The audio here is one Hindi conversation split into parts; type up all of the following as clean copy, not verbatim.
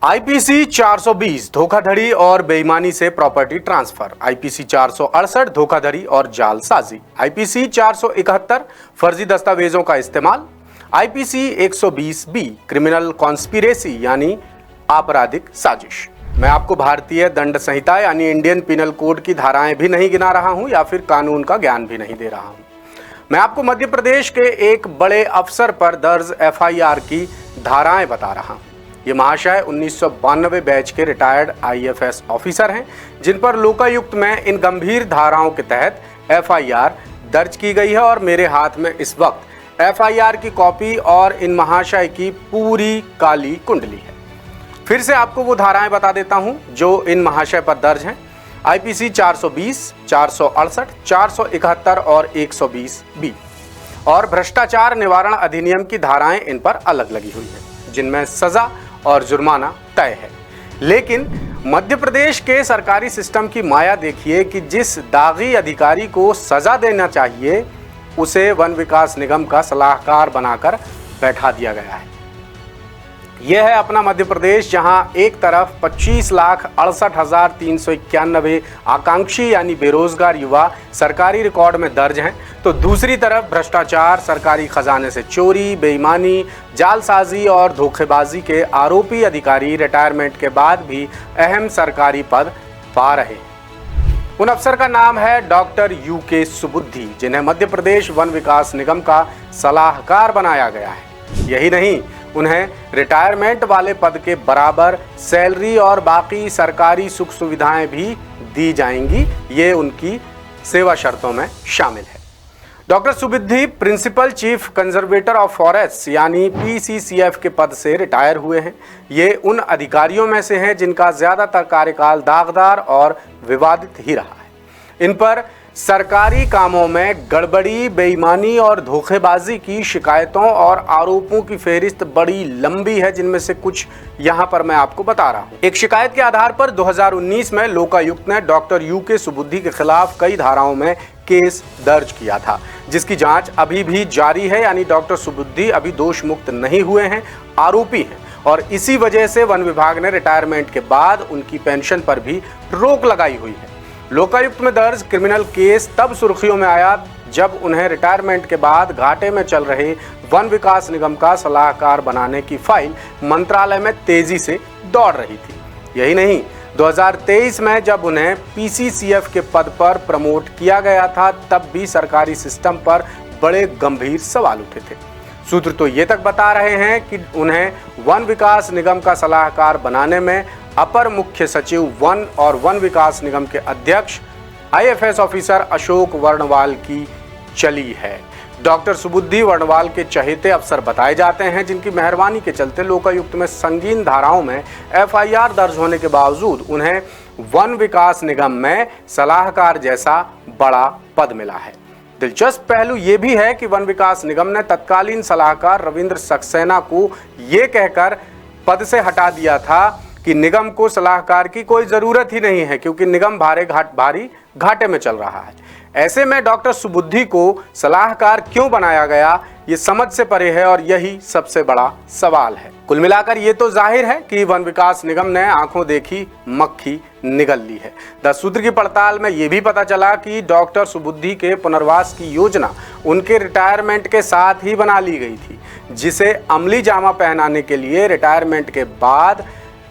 आईपीसी 420 धोखाधड़ी और बेईमानी से प्रॉपर्टी ट्रांसफर, आईपीसी 468 धोखाधड़ी और जालसाजी, आईपीसी 471 फर्जी दस्तावेजों का इस्तेमाल, आईपीसी 120 बी क्रिमिनल कॉन्स्पिरेसी यानी आपराधिक साजिश। मैं आपको भारतीय दंड संहिता यानी इंडियन पिनल कोड की धाराएं भी नहीं गिना रहा हूं या फिर कानून का ज्ञान भी नहीं दे रहा हूं। मैं आपको मध्य प्रदेश के एक बड़े अफसर पर दर्ज एफआईआर की धाराएं बता रहा हूं। ये महाशय 1992 बैच के रिटायर्ड आईएफएस ऑफिसर हैं, जिन पर लोकायुक्त में इन गंभीर धाराओं के तहत एफआईआर दर्ज की गई है और मेरे हाथ में इस वक्त एफआईआर की कॉपी और इन महाशय की पूरी काली कुंडली है। फिर से आपको वो धाराएं बता देता हूं जो इन महाशय पर दर्ज हैं। आईपीसी 420, 468, 471 और 120 बी और भ्रष्टाचार निवारण अधिनियम की धाराएं इन पर अलग लगी हुई हैं, जिनमें सजा और जुर्माना तय है। लेकिन मध्य प्रदेश के सरकारी सिस्टम की माया देखिए कि जिस दागी अधिकारी को सजा देना चाहिए उसे वन विकास निगम का सलाहकार बनाकर बैठा दिया गया है। यह है अपना मध्य प्रदेश, जहां एक तरफ 25,68,391 आकांक्षी यानी बेरोजगार युवा सरकारी रिकॉर्ड में दर्ज हैं, तो दूसरी तरफ भ्रष्टाचार, सरकारी खजाने से चोरी, बेईमानी, जालसाजी और धोखेबाजी के आरोपी अधिकारी रिटायरमेंट के बाद भी अहम सरकारी पद पा रहे हैं। उन अफसर का नाम है डॉक्टर यूके सुबुद्धि, जिन्हें मध्य प्रदेश वन विकास निगम का सलाहकार बनाया गया है। यही नहीं, उन्हें रिटायरमेंट वाले पद के बराबर सैलरी और बाकी सरकारी सुख सुविधाएं भी दी जाएंगी। ये उनकी सेवा शर्तों में शामिल है। Doctor Subudhi principal chief conservator of forest यानी पीसीसीएफ के पद से रिटायर हुए हैं। ये उन अधिकारियों में से हैं जिनका ज़्यादातर कार्यकाल दागदार और विवादित ही रहा है। इन पर सरकारी कामों में गड़बड़ी, बेईमानी और धोखेबाजी की शिकायतों और आरोपों की फेहरिस्त बड़ी लंबी है, जिनमें से कुछ यहां पर मैं आपको बता रहा हूं। एक शिकायत के आधार पर 2019 में लोकायुक्त ने डॉक्टर यूके सुबुद्धि के खिलाफ कई धाराओं में केस दर्ज किया था, जिसकी जांच अभी भी जारी है। यानी डॉक्टर सुबुद्धि अभी दोष मुक्त नहीं हुए हैं, आरोपी हैं, और इसी वजह से वन विभाग ने रिटायरमेंट के बाद उनकी पेंशन पर भी रोक लगाई हुई है। लोकायुक्त में दर्ज क्रिमिनल केस तब सुर्खियों में आया जब उन्हें रिटायरमेंट के बाद घाटे में चल रहे वन विकास निगम का सलाहकार बनाने की फाइल मंत्रालय में तेजी से दौड़ रही थी। यही नहीं, 2023 में जब उन्हें पीसीसीएफ के पद पर प्रमोट किया गया था, तब भी सरकारी सिस्टम पर बड़े गंभीर सवाल उठे थे। सूत्र तो ये तक बता रहे हैं कि उन्हें वन विकास निगम का सलाहकार बनाने में अपर मुख्य सचिव वन और वन विकास निगम के अध्यक्ष आईएफएस ऑफिसर अशोक वर्णवाल की चली है। डॉक्टर सुबुद्धि वर्णवाल के चहेते अफसर बताए जाते हैं, जिनकी मेहरबानी के चलते लोकायुक्त में संगीन धाराओं में एफआईआर दर्ज होने के बावजूद उन्हें वन विकास निगम में सलाहकार जैसा बड़ा पद मिला है। दिलचस्प पहलू ये भी है कि वन विकास निगम ने तत्कालीन सलाहकार रविंद्र सक्सेना को ये कहकर पद से हटा दिया था कि निगम को सलाहकार की कोई ज़रूरत ही नहीं है, क्योंकि निगम भारी घाटे में चल रहा है। ऐसे में डॉक्टर सुबुद्धि को सलाहकार क्यों बनाया गया, ये समझ से परे है और यही सबसे बड़ा सवाल है। कुल मिलाकर ये तो जाहिर है कि वन विकास निगम ने आंखों देखी मक्खी निगल ली है। 10 सूत्र की पड़ताल में ये भी पता चला कि डॉक्टर सुबुद्धि के पुनर्वास की योजना उनके रिटायरमेंट के साथ ही बना ली गई थी, जिसे अमली जामा पहनाने के लिए रिटायरमेंट के बाद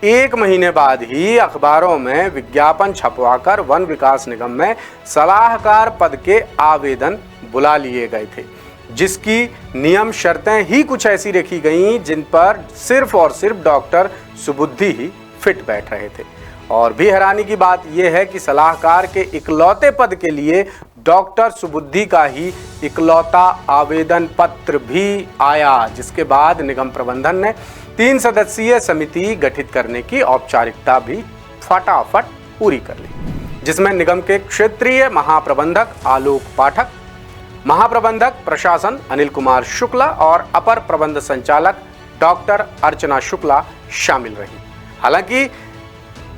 1 महीने बाद ही अखबारों में विज्ञापन छपवाकर वन विकास निगम में सलाहकार पद के आवेदन बुला लिए गए थे, जिसकी नियम शर्तें ही कुछ ऐसी रखी गईं जिन पर सिर्फ और सिर्फ डॉक्टर सुबुद्धि ही फिट बैठ रहे थे। और भी हैरानी की बात यह है कि सलाहकार के इकलौते पद के लिए डॉक्टर सुबुद्धि का ही इकलौता आवेदन पत्र भी आया, जिसके बाद निगम प्रबंधन ने 3 सदस्यीय समिति गठित करने की औपचारिकता भी फटाफट पूरी कर ली, जिसमें निगम के क्षेत्रीय महाप्रबंधक आलोक पाठक, महाप्रबंधक प्रशासन अनिल कुमार शुक्ला और अपर प्रबंध संचालक डॉक्टर अर्चना शुक्ला शामिल रही। हालांकि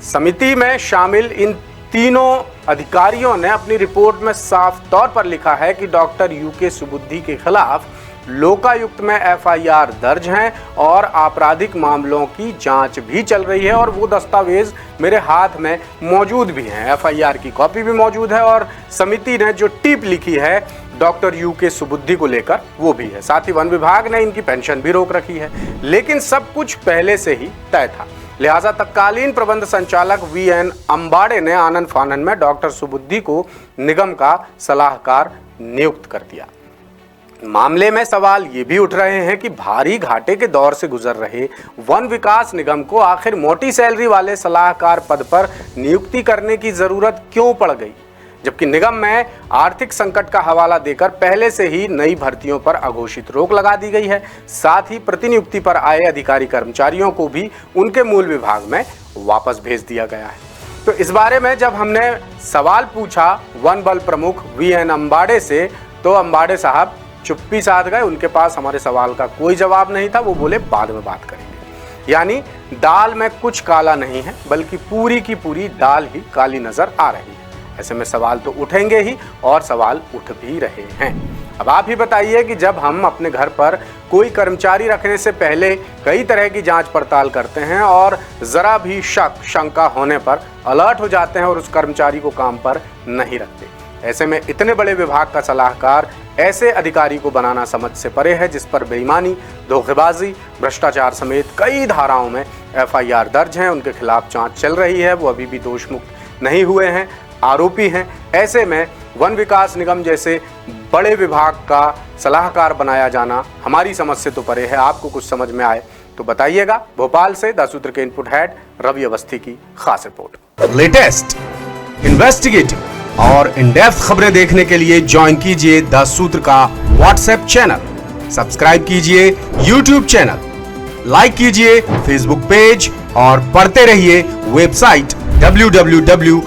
समिति में शामिल इन तीनों अधिकारियों ने अपनी रिपोर्ट में साफ तौर पर लिखा है कि डॉक्टर यूके सुबुद्धि के खिलाफ लोकायुक्त में एफआईआर दर्ज हैं और आपराधिक मामलों की जांच भी चल रही है और वो दस्तावेज मेरे हाथ में मौजूद भी हैं। एफआईआर की कॉपी भी मौजूद है और समिति ने जो टीप लिखी है डॉक्टर यूके सुबुद्धि को लेकर वो भी है। साथ ही वन विभाग ने इनकी पेंशन भी रोक रखी है, लेकिन सब कुछ पहले से ही तय था। लिहाजा तत्कालीन प्रबंध संचालक वीएन अंबाड़े ने आनन फानन में डॉक्टर सुबुद्धि को निगम का सलाहकार नियुक्त कर दिया। मामले में सवाल ये भी उठ रहे हैं कि भारी घाटे के दौर से गुजर रहे वन विकास निगम को आखिर मोटी सैलरी वाले सलाहकार पद पर नियुक्ति करने की जरूरत क्यों पड़ गई, जबकि निगम में आर्थिक संकट का हवाला देकर पहले से ही नई भर्तियों पर अघोषित रोक लगा दी गई है। साथ ही प्रतिनियुक्ति पर आए अधिकारी कर्मचारियों को भी उनके मूल विभाग में वापस भेज दिया गया है। तो इस बारे में जब हमने सवाल पूछा वन बल प्रमुख वीएन अंबाड़े से, तो अंबाड़े साहब चुप्पी साध गए। उनके पास हमारे सवाल का कोई जवाब नहीं था। वो बोले बाद में बात करेंगे। यानी दाल में कुछ काला नहीं है, बल्कि पूरी की पूरी दाल ही काली नजर आ रही है। ऐसे में सवाल तो उठेंगे ही और सवाल उठ भी रहे हैं। अब आप ही बताइए कि जब हम अपने घर पर कोई कर्मचारी रखने से पहले कई तरह की जांच पड़ताल करते हैं और जरा भी शक शंका होने पर अलर्ट हो जाते हैं और उस कर्मचारी को काम पर नहीं रखते, ऐसे में इतने बड़े विभाग का सलाहकार ऐसे अधिकारी को बनाना समझ से परे है जिस पर बेईमानी, धोखेबाजी, भ्रष्टाचार समेत कई धाराओं में एफआईआर दर्ज हैं। उनके खिलाफ जांच चल रही है, वो अभी भी दोष मुक्त नहीं हुए हैं, आरोपी हैं। ऐसे में वन विकास निगम जैसे बड़े विभाग का सलाहकार बनाया जाना हमारी समझ से तो परे है। आपको कुछ समझ में आए तो बताइएगा। भोपाल से द सूत्र के इनपुट हेड रवि अवस्थी की खास रिपोर्ट। लेटेस्ट, इन्वेस्टिगेटिव और इन डेप्थ खबरें देखने के लिए ज्वाइन कीजिए द सूत्र का व्हाट्सएप चैनल, सब्सक्राइब कीजिए यूट्यूब चैनल, लाइक कीजिए फेसबुक पेज और पढ़ते रहिए वेबसाइट www.dasudra